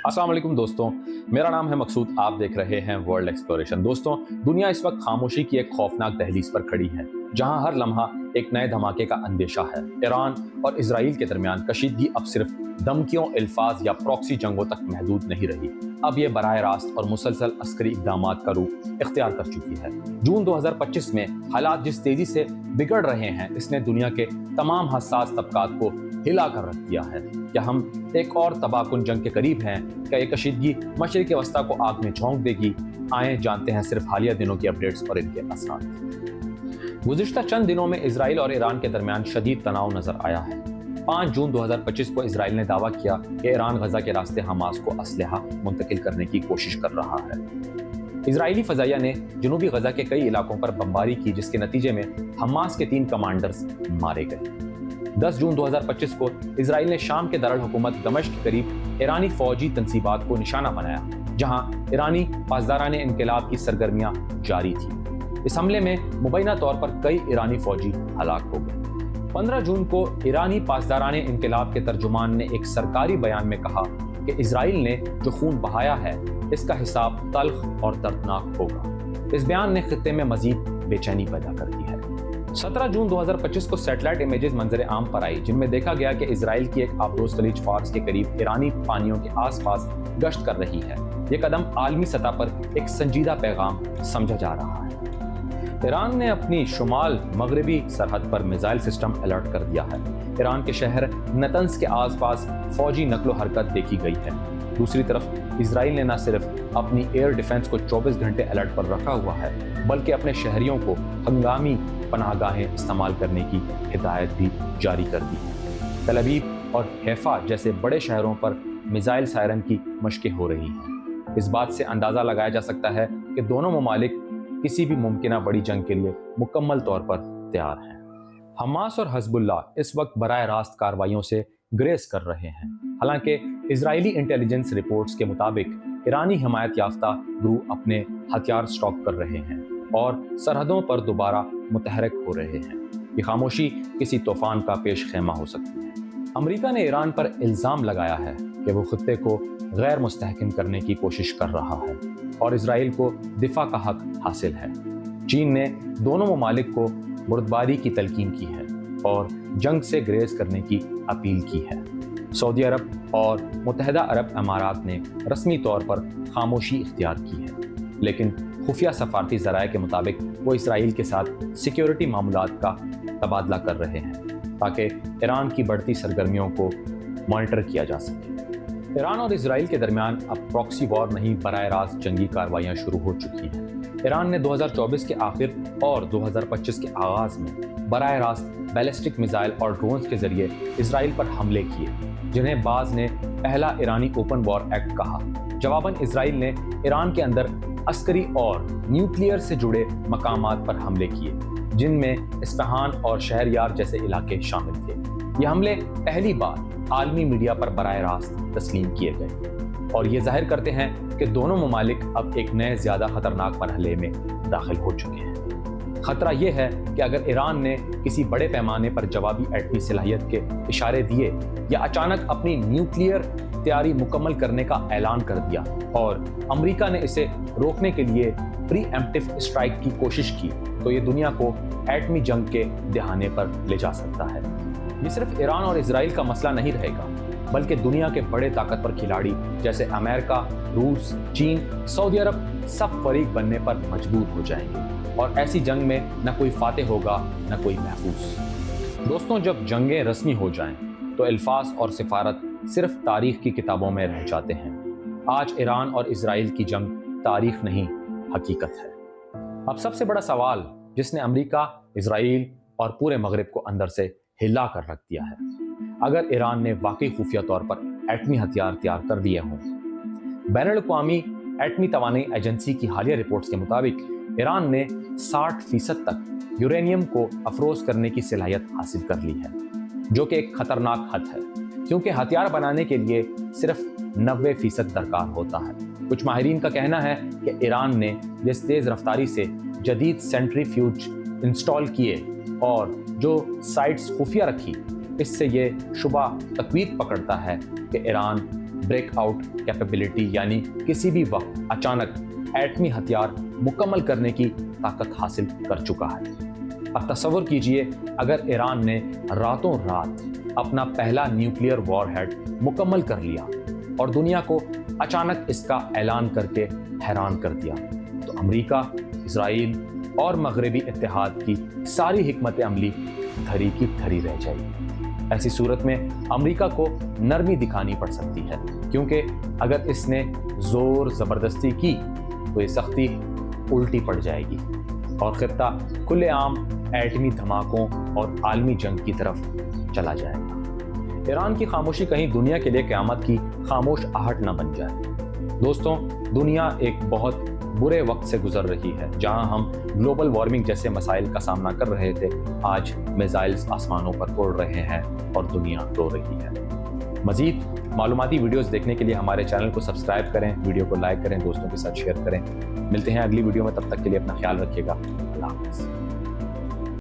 अस्सलाम वालेकुम दोस्तों, मेरा नाम है मकसूद। आप देख रहे हैं वर्ल्ड एक्सप्लोरेशन। दोस्तों, दुनिया इस वक्त खामोशी की एक खौफनाक दहलीज पर खड़ी है, जहां हर लम्हा एक नए धमाके का अंदेशा है। ईरान और इजराइल के दरमियान कशीदगी अब सिर्फ धमकियों, अल्फाज या प्रॉक्सी जंगों तक महदूद नहीं रही। अब ये बराह रास्त और मुसलसल अस्करी इक़दामात का रूप इख्तियार कर चुकी है। जून 2025 में हालात जिस तेजी से बिगड़ रहे हैं, इसने दुनिया के तमाम हसास तबकात को हिला कर रख दिया है। क्या हम एक और तबाहकुन जंग के करीब हैं? क्या ये कशीदगी मशरिक़ वस्ता को आग में झोंक देगी? आए जानते हैं सिर्फ हालिया दिनों की अपडेट्स और इनके असरात। गुज़िश्ता चंद दिनों में इजराइल और ईरान के दरमियान शदीद तनाव नजर आया है। 5 जून 2025 को इजराइल ने दावा किया कि ईरान गजा के रास्ते हमास को असलहा मुंतकिल करने की कोशिश कर रहा है। इजरायली फजाइया ने जनूबी गजा के कई इलाकों पर बमबारी की, जिसके नतीजे में हमास के 3 कमांडर्स मारे गए। 10 जून 2025 को इजराइल ने शाम के दारुल हुकूमत दमिश्क के करीब ईरानी फौजी तंसीबात को निशाना बनाया, जहां ईरानी पासदाराने इनकलाब की सरगर्मियां जारी थी। इस हमले में मुबैना तौर पर कई ईरानी फौजी हलाक हो गए। 15 जून को ईरानी पासदाराने इनकलाब के तर्जुमान ने एक सरकारी बयान में कहा कि इजराइल ने जो खून बहाया है, इसका हिसाब तल्ख और दर्दनाक होगा। इस बयान ने खित्ते में मजीद बेचैनी पैदा कर दी है। 17 जून 2025 को सैटेलाइट इमेजेस मंजर आम पर आई, जिनमें देखा गया कि इजराइल की एक आबदोज खलीज फार्स के करीब ईरानी पानियों के आसपास गश्त कर रही है। ये कदम आलमी सतह पर एक संजीदा पैगाम समझा जा रहा है। ईरान ने अपनी शुमाल मगरबी सरहद पर मिसाइल सिस्टम अलर्ट कर दिया है। ईरान के शहर नतंस के आसपास फौजी नकलो हरकत देखी गई है। दूसरी तरफ इजराइल ने न सिर्फ अपनी एयर डिफेंस को 24 घंटे अलर्ट पर रखा हुआ है, बल्कि अपने शहरियों को हंगामी पनाहगाहें इस्तेमाल करने की हिदायत भी जारी कर दी है। तल अवीव और हैफा जैसे बड़े शहरों पर मिसाइल सायरन की मशकें हो रही हैं। इस बात से अंदाज़ा लगाया जा सकता है कि दोनों ममालिक किसी भी मुमकिना बड़ी जंग के लिए मुकम्मल तौर पर तैयार हैं। हमास और हिज़्बुल्लाह इस वक्त बराह रास्त कार्रवाइयों से ग्रेस कर रहे हैं। हालांकि इजरायली इंटेलिजेंस रिपोर्ट्स के मुताबिक ईरानी हिमायत याफ्ता ग्रुप अपने हथियार स्टॉक कर रहे हैं और सरहदों पर दोबारा मुतहरक हो रहे हैं। ये खामोशी किसी तूफान का पेश खेमा हो सकती है। अमेरिका ने ईरान पर इल्ज़ाम लगाया है कि वो खित्ते को गैर मुस्तहकम करने की कोशिश कर रहा है और इजराइल को दिफा का हक हासिल है। चीन ने दोनों ममालिक को बुर्दबारी की तलकीन की है और जंग से ग्रेज करने की अपील की है। सऊदी अरब और मुत्तहिदा अरब अमारात ने रस्मी तौर पर खामोशी इख्तियार की है, लेकिन खुफिया सफारती ज़राए के मुताबिक वो इसराइल के साथ सिक्योरिटी मामलात का तबादला कर रहे हैं ताकि ईरान की बढ़ती सरगर्मियों को मॉनिटर किया जा सके। ईरान और इजराइल के दरमियान अब प्रॉक्सी वॉर नहीं, बराह रास्त जंगी कार्रवाइयाँ शुरू हो चुकी हैं। ईरान ने 2024 के आखिर और 2025 के आगाज़ में बराह रास्त बैलिस्टिक मिसाइल और ड्रोन्स के जरिए इजराइल पर हमले किए, जिन्हें बाज़ ने पहला ईरानी ओपन वॉर एक्ट कहा। जवाबन इजराइल ने ईरान के अंदर अस्करी और न्यूक्लियर से जुड़े मकामात पर हमले किए, जिनमें इस्फहान और शहरयार जैसे इलाके शामिल थे। ये हमले पहली बार आलमी मीडिया पर बराह रास्त तस्लीम किए गए और ये जाहिर करते हैं कि दोनों ममालिक अब एक नए ज़्यादा खतरनाक मरहले में दाखिल हो चुके हैं। खतरा यह है कि अगर ईरान ने किसी बड़े पैमाने पर जवाबी एटमी सलाहियत के इशारे दिए या अचानक अपनी न्यूक्लियर तैयारी मुकम्मल करने का ऐलान कर दिया और अमेरिका ने इसे रोकने के लिए प्रीएम्प्टिव स्ट्राइक की कोशिश की, तो ये दुनिया को एटमी जंग के दहाने पर ले जा सकता है। ये सिर्फ ईरान और इजराइल का मसला नहीं रहेगा, बल्कि दुनिया के बड़े ताकतवर खिलाड़ी जैसे अमेरिका, रूस, चीन, सऊदी अरब सब फरीक बनने पर मजबूर हो जाएंगे और ऐसी जंग में न कोई फातेह होगा, न कोई महफूज। दोस्तों, जब जंगें रस्मी हो जाएं, तो अल्फाज और सिफारत सिर्फ तारीख की किताबों में रह जाते हैं। आज ईरान और इजराइल की जंग तारीख नहीं, हकीकत है। अब सबसे बड़ा सवाल जिसने अमेरिका, इजराइल और पूरे मगरिब को अंदर से हिला कर रख दिया है, अगर ईरान ने वाकई खुफिया तौर पर एटमी हथियार तैयार कर दिए हों। बैनुल-अक़वामी एटमी तवानाई एजेंसी की हालिया रिपोर्ट्स के मुताबिक ईरान ने 60% तक यूरेनियम को अफरोज करने की सलाहियत हासिल कर ली है, जो कि एक खतरनाक हद है, क्योंकि हथियार बनाने के लिए सिर्फ 90% दरकार होता है। कुछ माहिरीन का कहना है कि ईरान ने जिस तेज़ रफ्तारी से जदीद सेंट्रीफ्यूज इंस्टॉल किए और जो साइट्स खुफिया रखी, इससे ये शुबा तकवीत पकड़ता है कि ईरान ब्रेक आउट कैपेबिलिटी यानी किसी भी वक्त अचानक एटमी हथियार मुकम्मल करने की ताकत हासिल कर चुका है। अब तसव्वुर कीजिए अगर ईरान ने रातों रात अपना पहला न्यूक्लियर वॉरहेड मुकम्मल कर लिया और दुनिया को अचानक इसका ऐलान करके हैरान कर दिया, तो अमेरिका, इजराइल और मगरबी इत्तेहाद की सारी हिकमत अमली धरी की धरी रह जाएगी। ऐसी सूरत में अमेरिका को नरमी दिखानी पड़ सकती है, क्योंकि अगर इसने जोर ज़बरदस्ती की तो ये सख्ती उल्टी पड़ जाएगी और खित्ता खुलेआम एटमी धमाकों और आलमी जंग की तरफ चला जाएगा। ईरान की खामोशी कहीं दुनिया के लिए क़यामत की खामोश आहट न बन जाए। दोस्तों, दुनिया एक बहुत बुरे वक्त से गुजर रही है। जहां हम ग्लोबल वार्मिंग जैसे मसाइल का सामना कर रहे थे, आज मिसाइल्स आसमानों पर उड़ रहे हैं और दुनिया रो रही है। मज़ीद मालूमाती वीडियोस देखने के लिए हमारे चैनल को सब्सक्राइब करें, वीडियो को लाइक करें, दोस्तों के साथ शेयर करें। मिलते हैं अगली वीडियो में, तब तक के लिए अपना ख्याल रखिएगा। अल्लाह हाफ़िज़।